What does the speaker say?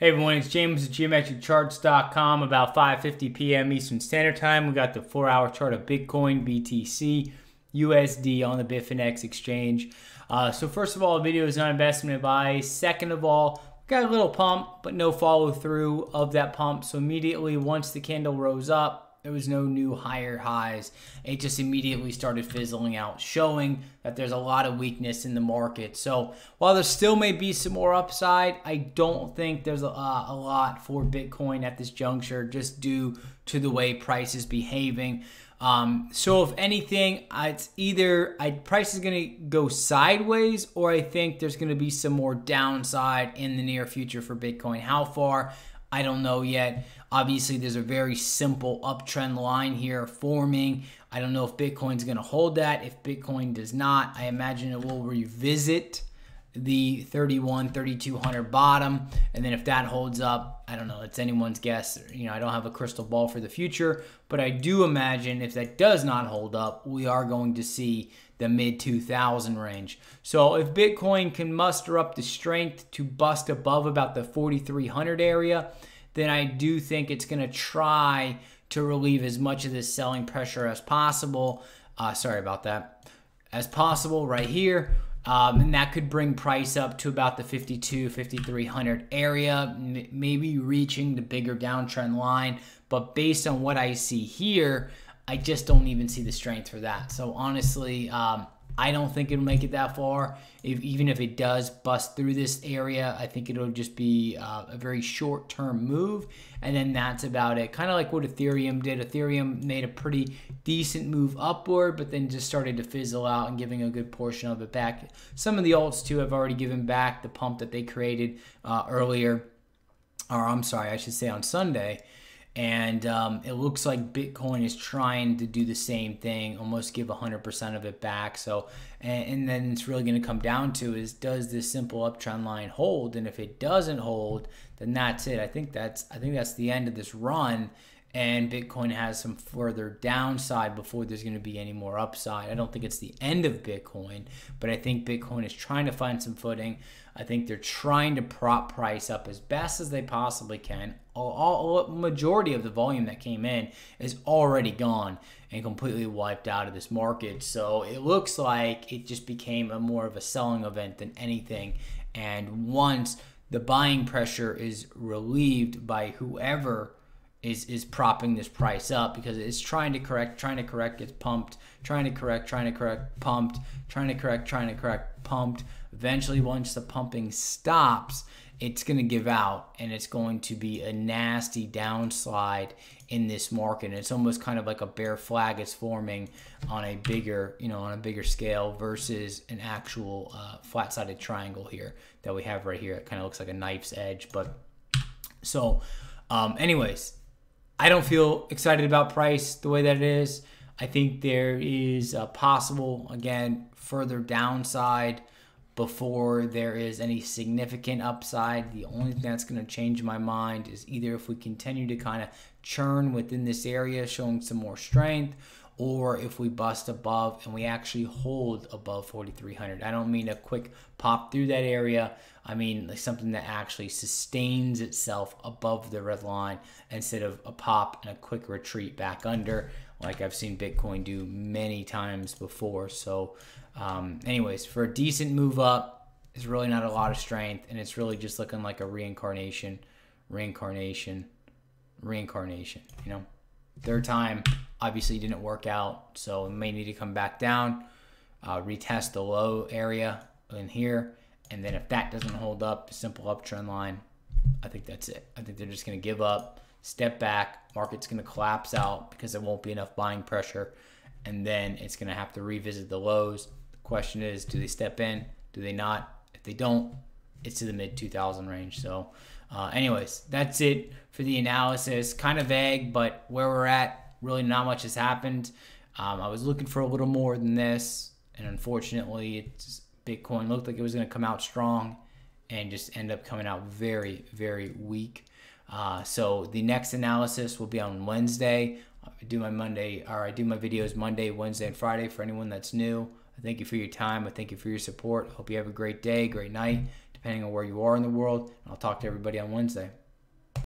Hey everyone, it's James at geometricharts.com. About 5:50 p.m. Eastern Standard Time, we got the 4-hour chart of Bitcoin, BTC, USD on the Bitfinex exchange. So first of all, the video is not investment advice. Second of all, we got a little pump, but no follow through of that pump. So immediately, once the candle rose up, there was no new higher highs. It just immediately started fizzling out, showing that there's a lot of weakness in the market. So while there still may be some more upside, I don't think there's a lot for Bitcoin at this juncture, just due to the way price is behaving. So if anything, it's either price is going to go sideways, or I think there's going to be some more downside in the near future for Bitcoin. How far? I don't know yet. Obviously, there's a very simple uptrend line here forming. I don't know if Bitcoin's going to hold that. If Bitcoin does not, I imagine it will revisit the 3,200 bottom. And then if that holds up, I don't know. It's anyone's guess. You know, I don't have a crystal ball for the future, but I do imagine if that does not hold up, we are going to see the mid 2,000 range. So if Bitcoin can muster up the strength to bust above about the 4,300 area, then I do think it's going to try to relieve as much of this selling pressure as possible. Sorry about that. As possible right here. And that could bring price up to about the 5,300 area, maybe reaching the bigger downtrend line. But based on what I see here, I just don't even see the strength for that. So honestly, I don't think it'll make it that far. Even if it does bust through this area, I think it'll just be a very short-term move, and then that's about it. Kind of like what Ethereum did. Ethereum made a pretty decent move upward, but then just started to fizzle out and giving a good portion of it back. Some of the alts, too, have already given back the pump that they created earlier, or I'm sorry, I should say on Sunday. And it looks like Bitcoin is trying to do the same thing, almost give 100% of it back. So, and then it's really going to come down to is, does this simple uptrend line hold? And if it doesn't hold, then that's it. I think that's the end of this run. And Bitcoin has some further downside before there's going to be any more upside. I don't think it's the end of Bitcoin, but I think Bitcoin is trying to find some footing. I think they're trying to prop price up as best as they possibly can. Majority of the volume that came in is already gone and completely wiped out of this market. So it looks like it just became more of a selling event than anything. And once the buying pressure is relieved by whoever is propping this price up, because it's trying to correct, gets pumped, trying to correct, pumped, trying to correct, pumped. Eventually, once the pumping stops, it's going to give out, and it's going to be a nasty downslide in this market. And it's almost kind of like a bear flag is forming on a bigger, scale versus an actual flat-sided triangle here that we have right here. It kind of looks like a knife's edge, but so, anyways. I don't feel excited about price the way that it is. I think there is a possible, again, further downside before there is any significant upside. The only thing that's going to change my mind is either if we continue to kind of churn within this area, showing some more strength, or if we bust above and we actually hold above 4,300. I don't mean a quick pop through that area. I mean like something that actually sustains itself above the red line instead of a pop and a quick retreat back under, like I've seen Bitcoin do many times before. So anyways, for a decent move up, it's really not a lot of strength, and it's really just looking like a reincarnation, you know. Third time obviously didn't work out, so it may need to come back down, retest the low area in here, and then if that doesn't hold up, simple uptrend line, I think that's it. I think they're just going to give up, step back, market's going to collapse out because there won't be enough buying pressure, and then it's going to have to revisit the lows. The question is, do they step in? Do they not? If they don't, it's to the mid 2,000 range. So anyways, that's it for the analysis. Kind of vague, but where we're at, really not much has happened. I was looking for a little more than this, and unfortunately, Bitcoin looked like it was going to come out strong and just end up coming out very, very weak. So the next analysis will be on Wednesday. I do my videos Monday, Wednesday, and Friday for anyone that's new. I thank you for your time. I thank you for your support. Hope you have a great day, great night. depending on where you are in the world. And I'll talk to everybody on Wednesday.